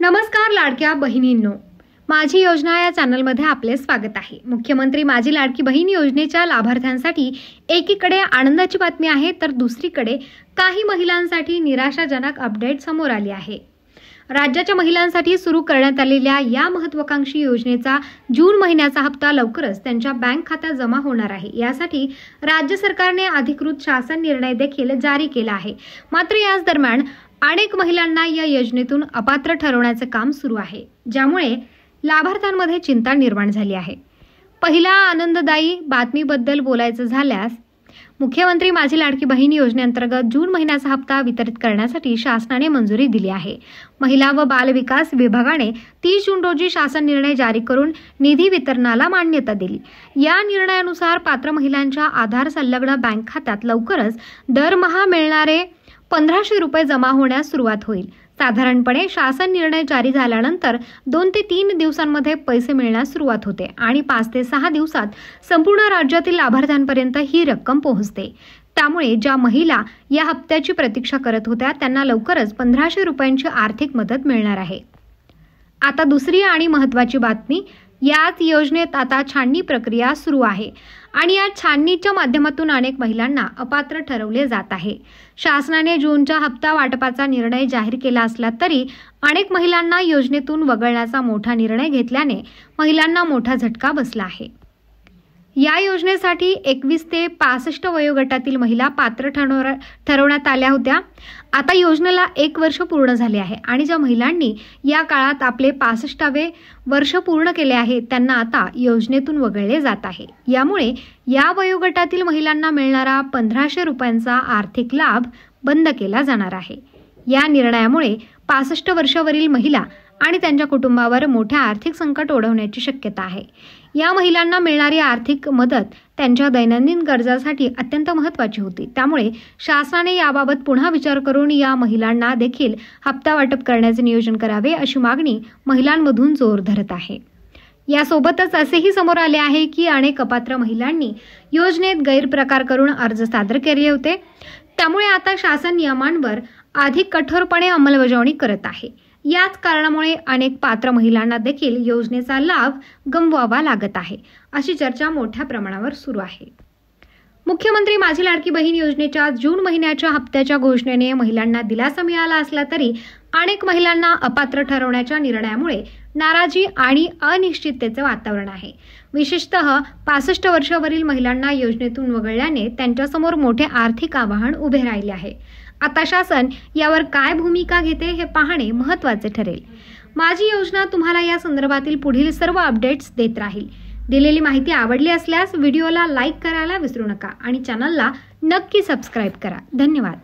नमस्कार लाडक्या बहिणींनो, माझी योजना या चॅनलमध्ये आपले स्वागत आहे। मुख्यमंत्री माझी लाडकी बहीण योजनेच्या लाभार्थ्यांसाठी एकीकडे आनंदाची बातमी आहे, तर दुसरीकडे काही महिलांसाठी निराशाजनक अपडेट समोर आली आहे। राज्याच्या महिलांसाठी सुरू करण्यात आलेल्या या महत्त्वाकांक्षी योजनेचा जून महिन्याचा हप्ता लवकरच त्यांच्या बँक खात्यात जमा होणार आहे। यासाठी राज्य सरकारने अधिकृत शासन निर्णय देखील जारी केला आहे। मात्र याच दरम्यान अनेक महिलांना या योजनेतून अपात्र ठरवण्याचे काम सुरू आहे, ज्यामुळे लाभार्थ्यांमध्ये चिंता निर्माण झाली आहे। पहिला आनंददायी बातमीबद्दल बोलायचं झाल्यास मुख्यमंत्री माझी लाडकी बहीण योजनेअंतर्गत जून महिन्याचा हप्ता वितरित करण्यासाठी शासनाने मंजुरी दिली आहे। महिला व बाल विकास विभागाने 30 जून रोजी शासन निर्णय जारी करून निधी वितरणाला मान्यता दिली। या निर्णयानुसार पात्र महिलांच्या आधार संलग्न बँक खात्यात लवकरच दरमहा मिळणारे 1500 रुपये जमा होण्यास सुरुवात होईल। साधारणपणे शासन निर्णय जारी झाल्यानंतर 2 ते 3 दिवसांमध्ये पैसे मिळण्यास सुरुवात होते आणि 5 ते 6 दिवसात संपूर्ण राज्यातील लाभार्थ्यांपर्यंत ही रक्कम पोहोचते। त्यामुळे ज्या महिला या हप्त्याची प्रतीक्षा करत होत्या त्यांना लवकरच 1500 रुपयांची आर्थिक मदत मिळणार आहे। आता दुसरी आणि महत्त्वाची बातमी, याच योजनेत आता छाननी प्रक्रिया सुरू आहे आणि या छाननीच्या माध्यमातून अनेक महिलांना अपात्र ठरवले जात आहे। शासनाने जूनच्या हप्ता वाटपाचा निर्णय जाहीर केला असला तरी अनेक महिलांना योजनेतून वगळण्याचा मोठा निर्णय घेतल्याने महिलांना मोठा झटका बसला आहे। या योजनेसाठी 21 ते 65 वयोगटातील महिला पात्र ठरवण्यात आल्या होत्या। आता योजनेला 1 वर्ष पूर्ण झाले आहे आणि ज्या महिलांनी या काळात आपले 65वे वर्ष पूर्ण केले आहे त्यांना आता योजनेतून वगळले जात आहे। यामुळे या वयोगटातील महिलांना मिळणारा 1500 रुपयांचा आर्थिक लाभ बंद केला जाणार आहे। या निर्णयामुळे 65 वर्षावरील महिला आणि त्यांच्या कुटुंबावर मोठे आर्थिक संकट ओढवण्याची शक्यता आहे। या महिलांना मिळणारी आर्थिक मदत त्यांच्या दैनंदिन गरजांसाठी अत्यंत महत्त्वाची होती। त्यामुळे शासनाने याबाबत पुन्हा विचार करून या महिलांना देखील हप्ता वाटप करण्याचे नियोजन करावे अशी मागणी महिलांमधून जोर धरत आहे। यासोबतच असेही समोर आले आहे की अनेक अपात्र महिलांनी योजनेत गैरप्रकार करून अर्ज सादर केले होते। त्यामुळे आता शासन नियमांवर अधिक कठोरपणे अंमलबजावणी करत आहे। याच कारणामुळे अनेक पात्र महिलांना देखील योजनेचा लाभ गमवावा लागत आहे, अशी चर्चा मोठ्या प्रमाणावर सुरू आहे। मुख्यमंत्री माझी लाडकी बहीण योजनेच्या जून महिन्याच्या हप्त्याच्या घोषणेने महिलांना दिलासा मिळाला असला तरी अनेक महिलांना अपात्र ठरवण्याच्या निर्णयामुळे नाराजी आणि अनिश्चिततेचे वातावरण आहे। विशेषतः 65 वर्षावरील महिलांना योजनेतून वगळल्याने त्यांच्यासमोर मोठे आर्थिक आव्हान उभे राहिले आहे। आता शासन यावर काय भूमिका घेते हे पाहणे महत्त्वाचे ठरेल। माझी योजना तुम्हाला या संदर्भातील पुढील सर्व अपडेट्स देत राहील। दिलेली माहिती आवडली असल्यास व्हिडिओला लाईक करायला विसरू नका आणि चॅनलला नक्की सबस्क्राईब करा। धन्यवाद।